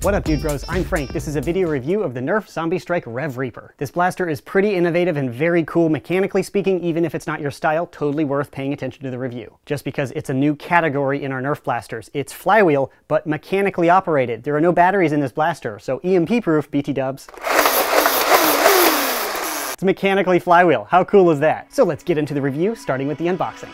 What up, dude bros? I'm Frank. This is a video review of the Nerf Zombie Strike RevReaper. This blaster is pretty innovative and very cool mechanically speaking. Even if it's not your style, totally worth paying attention to the review. Just because it's a new category in our Nerf blasters. It's flywheel, but mechanically operated. There are no batteries in this blaster, so EMP-proof, BT dubs. It's mechanically flywheel. How cool is that? So let's get into the review, starting with the unboxing.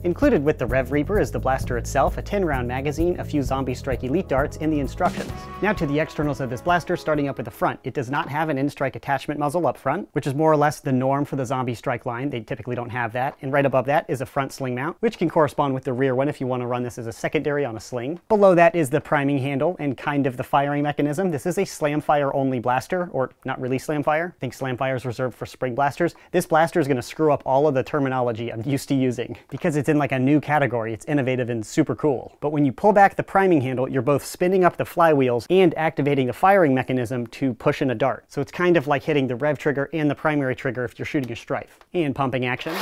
Included with the RevReaper is the blaster itself, a 10-round magazine, a few Zombie Strike Elite darts, and the instructions. Now to the externals of this blaster, starting up with the front. It does not have an in-strike attachment muzzle up front, which is more or less the norm for the Zombie Strike line. They typically don't have that. And right above that is a front sling mount, which can correspond with the rear one if you want to run this as a secondary on a sling. Below that is the priming handle and kind of the firing mechanism. This is a slam fire only blaster, or not really slam fire. I think slam fire is reserved for spring blasters. This blaster is going to screw up all of the terminology I'm used to using because it's in like a new category. It's innovative and super cool. But when you pull back the priming handle, you're both spinning up the flywheels and activating the firing mechanism to push in a dart. So it's kind of like hitting the rev trigger and the primary trigger if you're shooting a strife. And pumping action.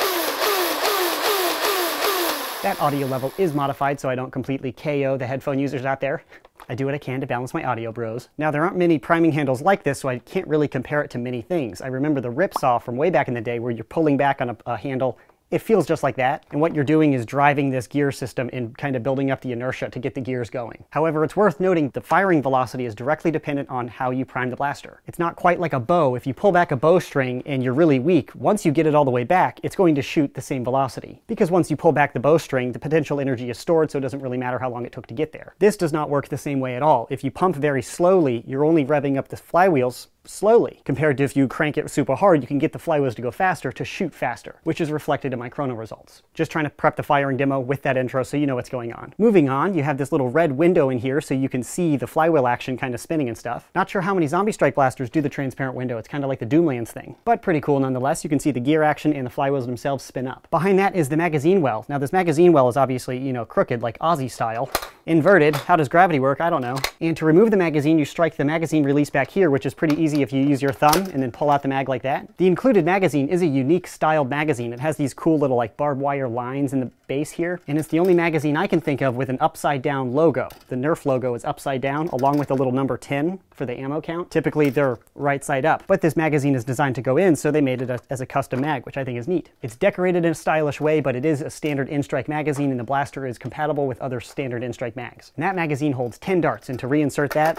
That audio level is modified so I don't completely KO the headphone users out there. I do what I can to balance my audio, bros. Now, there aren't many priming handles like this, so I can't really compare it to many things. I remember the ripsaw from way back in the day where you're pulling back on a handle. It feels just like that, and what you're doing is driving this gear system and kind of building up the inertia to get the gears going. However, it's worth noting the firing velocity is directly dependent on how you prime the blaster. It's not quite like a bow. If you pull back a bowstring and you're really weak, once you get it all the way back, it's going to shoot the same velocity. Because once you pull back the bowstring, the potential energy is stored, so it doesn't really matter how long it took to get there. This does not work the same way at all. If you pump very slowly, you're only revving up the flywheels slowly, compared to if you crank it super hard, you can get the flywheels to go faster to shoot faster, which is reflected in my chrono results. Just trying to prep the firing demo with that intro so you know what's going on. Moving on, you have this little red window in here so you can see the flywheel action kind of spinning and stuff. Not sure how many Zombie Strike blasters do the transparent window. It's kind of like the Doomlands thing, but pretty cool nonetheless. You can see the gear action and the flywheels themselves spin up. Behind that is the magazine well. Now this magazine well is obviously, you know, crooked like Aussie style. Inverted. How does gravity work? I don't know. And to remove the magazine, you strike the magazine release back here, which is pretty easy if you use your thumb and then pull out the mag like that. The included magazine is a unique styled magazine. It has these cool little like barbed wire lines in the base here, and it's the only magazine I can think of with an upside down logo. The Nerf logo is upside down along with the little number 10 for the ammo count. Typically they're right side up, but this magazine is designed to go in, so they made it as a custom mag, which I think is neat. It's decorated in a stylish way, but it is a standard in-strike magazine, and the blaster is compatible with other standard in-strike mags. And that magazine holds 10 darts, and to reinsert that,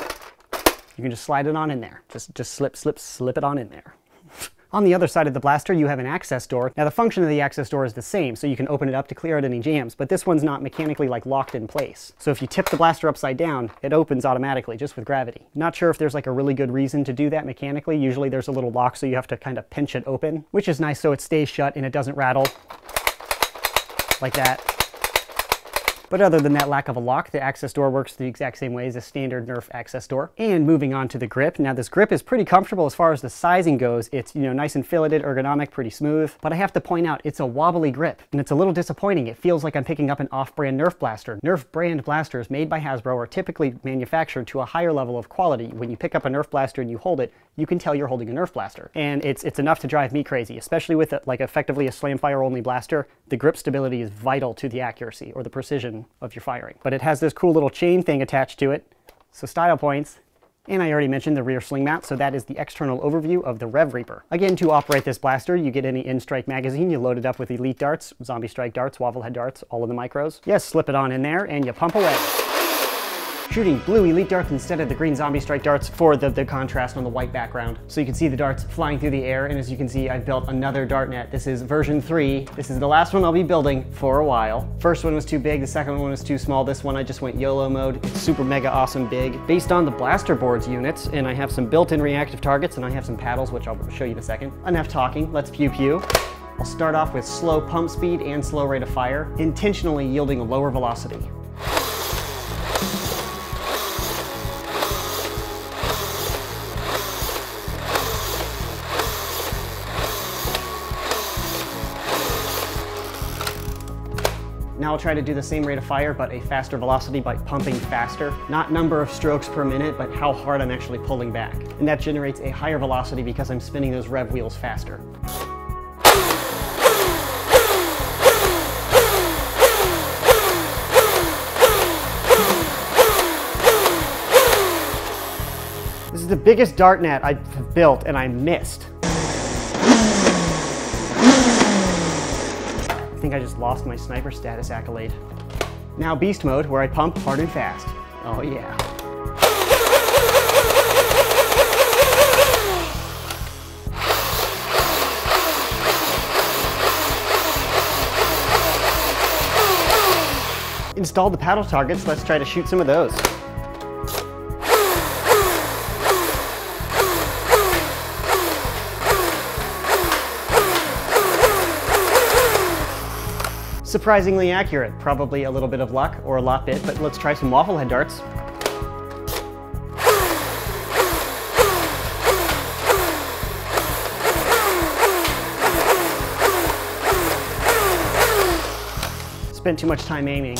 you can just slide it on in there. Just slip it on in there. On the other side of the blaster, you have an access door. Now the function of the access door is the same, so you can open it up to clear out any jams, but this one's not mechanically like locked in place. So if you tip the blaster upside down, it opens automatically just with gravity. Not sure if there's like a really good reason to do that mechanically. Usually there's a little lock, so you have to kind of pinch it open, which is nice so it stays shut and it doesn't rattle like that. But other than that lack of a lock, the access door works the exact same way as a standard Nerf access door. And moving on to the grip. Now this grip is pretty comfortable as far as the sizing goes. It's, you know, nice and filleted, ergonomic, pretty smooth. But I have to point out, it's a wobbly grip, and it's a little disappointing. It feels like I'm picking up an off-brand Nerf blaster. Nerf brand blasters made by Hasbro are typically manufactured to a higher level of quality. When you pick up a Nerf blaster and you hold it, you can tell you're holding a Nerf blaster. And it's enough to drive me crazy, especially with like effectively a slam fire only blaster. The grip stability is vital to the accuracy or the precision of your firing. But it has this cool little chain thing attached to it, so style points. And I already mentioned the rear sling mount, so that is the external overview of the RevReaper. Again, to operate this blaster, you get any in-strike magazine, you load it up with Elite darts, Zombie Strike darts, Waffle Head darts, all of the micros. Yes, slip it on in there, and you pump away. Shooting blue Elite darts instead of the green Zombie Strike darts for the contrast on the white background. So you can see the darts flying through the air, and as you can see, I've built another dart net. This is version 3. This is the last one I'll be building for a while. First one was too big, the second one was too small. This one I just went YOLO mode. It's super mega awesome big. Based on the blaster board's units, and I have some built-in reactive targets, and I have some paddles, which I'll show you in a second. Enough talking, let's pew pew. I'll start off with slow pump speed and slow rate of fire, intentionally yielding a lower velocity. Now I'll try to do the same rate of fire, but a faster velocity by pumping faster. Not number of strokes per minute, but how hard I'm actually pulling back. And that generates a higher velocity because I'm spinning those rev wheels faster. the biggest dart net I've built, and I missed. I think I just lost my sniper status accolade. Now beast mode, where I pump hard and fast. Oh yeah. Installed the paddle targets, let's try to shoot some of those. Surprisingly accurate, probably a little bit of luck or a lot bit, but let's try some waffle head darts. Spent too much time aiming.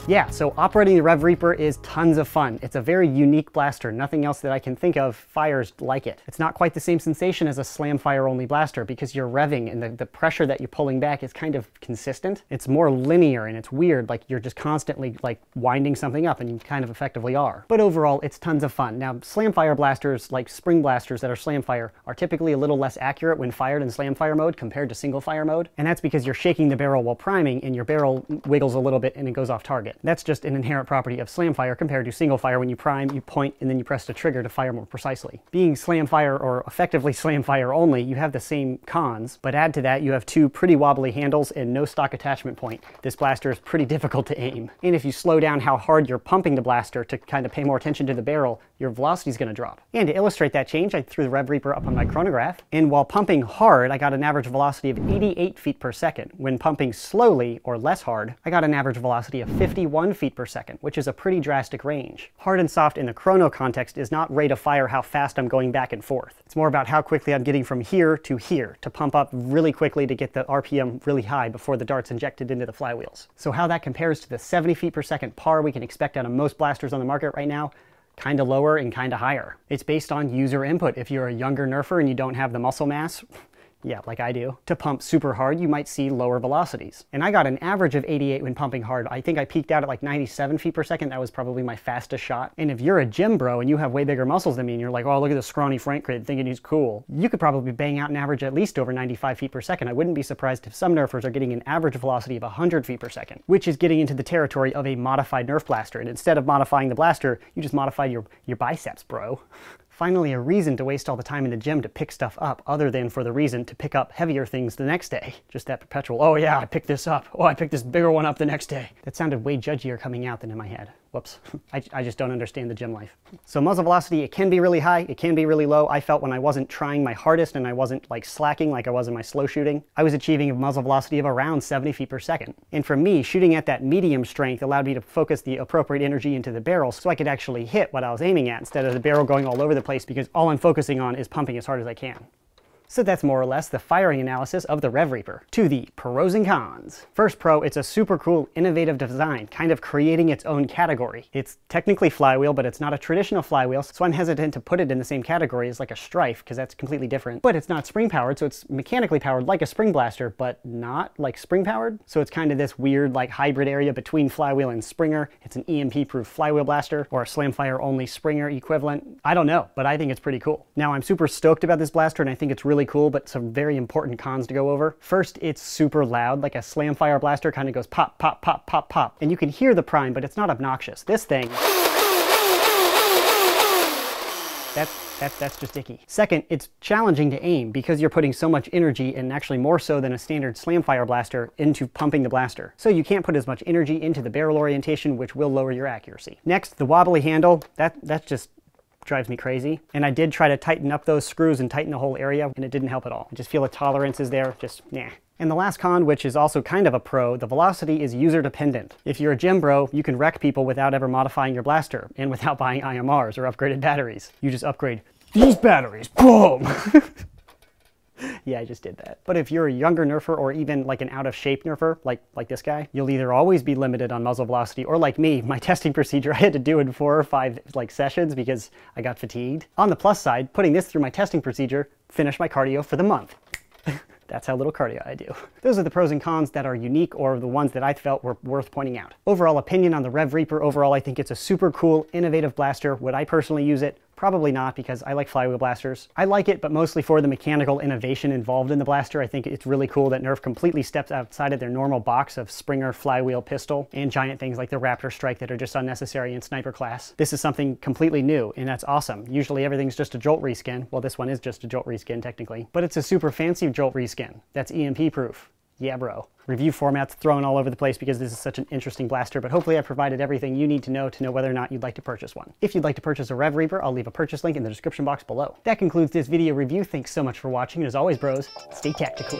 Yeah, so operating the RevReaper is tons of fun. It's a very unique blaster. Nothing else that I can think of fires like it. It's not quite the same sensation as a slam fire only blaster because you're revving and the pressure that you're pulling back is kind of consistent. It's more linear and it's weird, like you're just constantly like winding something up, and you kind of effectively are. But overall, it's tons of fun. Now, slam fire blasters, like spring blasters that are slam fire, are typically a little less accurate when fired in slam fire mode compared to single fire mode. And that's because you're shaking the barrel while priming and your barrel wiggles a little bit and it goes off target. That's just an inherent property of slam fire compared to single fire. When you prime, you point, and then you press the trigger to fire more precisely. Being slam fire, or effectively slam fire only, you have the same cons, but add to that you have two pretty wobbly handles and no stock attachment point. This blaster is pretty difficult to aim. And if you slow down how hard you're pumping the blaster to kind of pay more attention to the barrel, your velocity is going to drop. And to illustrate that change, I threw the RevReaper up on my chronograph, and while pumping hard, I got an average velocity of 88 feet per second. When pumping slowly, or less hard, I got an average velocity of 51 feet per second, which is a pretty drastic range. Hard and soft in the chrono context is not rate of fire how fast I'm going back and forth. It's more about how quickly I'm getting from here to pump up really quickly to get the RPM really high before the dart's injected into the flywheels. So how that compares to the 70 feet per second par we can expect out of most blasters on the market right now, kind of lower and kind of higher. It's based on user input. If you're a younger nerfer and you don't have the muscle mass, yeah, like I do, to pump super hard, you might see lower velocities. And I got an average of 88 when pumping hard. I think I peaked out at like 97 feet per second. That was probably my fastest shot. And if you're a gym bro and you have way bigger muscles than me and you're like, oh, look at this scrawny Frank kid thinking he's cool, you could probably bang out an average at least over 95 feet per second. I wouldn't be surprised if some nerfers are getting an average velocity of 100 feet per second, which is getting into the territory of a modified Nerf blaster. And instead of modifying the blaster, you just modify your biceps, bro. Finally, a reason to waste all the time in the gym to pick stuff up, other than for the reason to pick up heavier things the next day. Just that perpetual, oh yeah, I picked this up. Oh, I picked this bigger one up the next day. That sounded way judgier coming out than in my head. Whoops. I just don't understand the gym life. So muzzle velocity, it can be really high, it can be really low. I felt when I wasn't trying my hardest and I wasn't like slacking like I was in my slow shooting, I was achieving a muzzle velocity of around 70 feet per second. And for me, shooting at that medium strength allowed me to focus the appropriate energy into the barrel so I could actually hit what I was aiming at instead of the barrel going all over the place, because all I'm focusing on is pumping as hard as I can. So that's more or less the firing analysis of the RevReaper. To the pros and cons. First pro, it's a super cool, innovative design, kind of creating its own category. It's technically flywheel, but it's not a traditional flywheel, so I'm hesitant to put it in the same category as like a Strife, because that's completely different. But it's not spring powered, so it's mechanically powered like a spring blaster, but not like spring powered. So it's kind of this weird like hybrid area between flywheel and springer. It's an EMP-proof flywheel blaster, or a slam fire only springer equivalent. I don't know, but I think it's pretty cool. Now, I'm super stoked about this blaster, and I think it's really cool, but some very important cons to go over. First, it's super loud. Like a slam fire blaster kind of goes pop, pop, pop, pop, pop. And you can hear the prime, but it's not obnoxious. This thing, that's just icky. Second, it's challenging to aim because you're putting so much energy, and actually more so than a standard slam fire blaster, into pumping the blaster. So you can't put as much energy into the barrel orientation, which will lower your accuracy. Next, the wobbly handle, that's just drives me crazy. And I did try to tighten up those screws and tighten the whole area, and it didn't help at all. I just feel the tolerance is there, just nah. And the last con, which is also kind of a pro, the velocity is user dependent. If you're a gym bro, you can wreck people without ever modifying your blaster and without buying IMRs or upgraded batteries. You just upgrade these batteries, boom! Yeah, I just did that. But if you're a younger nerfer, or even like an out of shape nerfer, like this guy, you'll either always be limited on muzzle velocity, or like me, my testing procedure I had to do in 4 or 5 like sessions because I got fatigued. On the plus side, putting this through my testing procedure finished my cardio for the month. That's how little cardio I do. Those are the pros and cons that are unique, or the ones that I felt were worth pointing out. Overall opinion on the RevReaper, overall I think it's a super cool, innovative blaster. Would I personally use it? Probably not, because I like flywheel blasters. I like it, but mostly for the mechanical innovation involved in the blaster. I think it's really cool that Nerf completely steps outside of their normal box of Springer flywheel pistol and giant things like the Raptor Strike that are just unnecessary in sniper class. This is something completely new, and that's awesome. Usually everything's just a Jolt reskin. Well, this one is just a Jolt reskin technically, but it's a super fancy Jolt reskin that's EMP-proof. Yeah, bro. Review format's thrown all over the place because this is such an interesting blaster, but hopefully I've provided everything you need to know whether or not you'd like to purchase one. If you'd like to purchase a RevReaper, I'll leave a purchase link in the description box below. That concludes this video review. Thanks so much for watching, and as always, bros, stay tactical.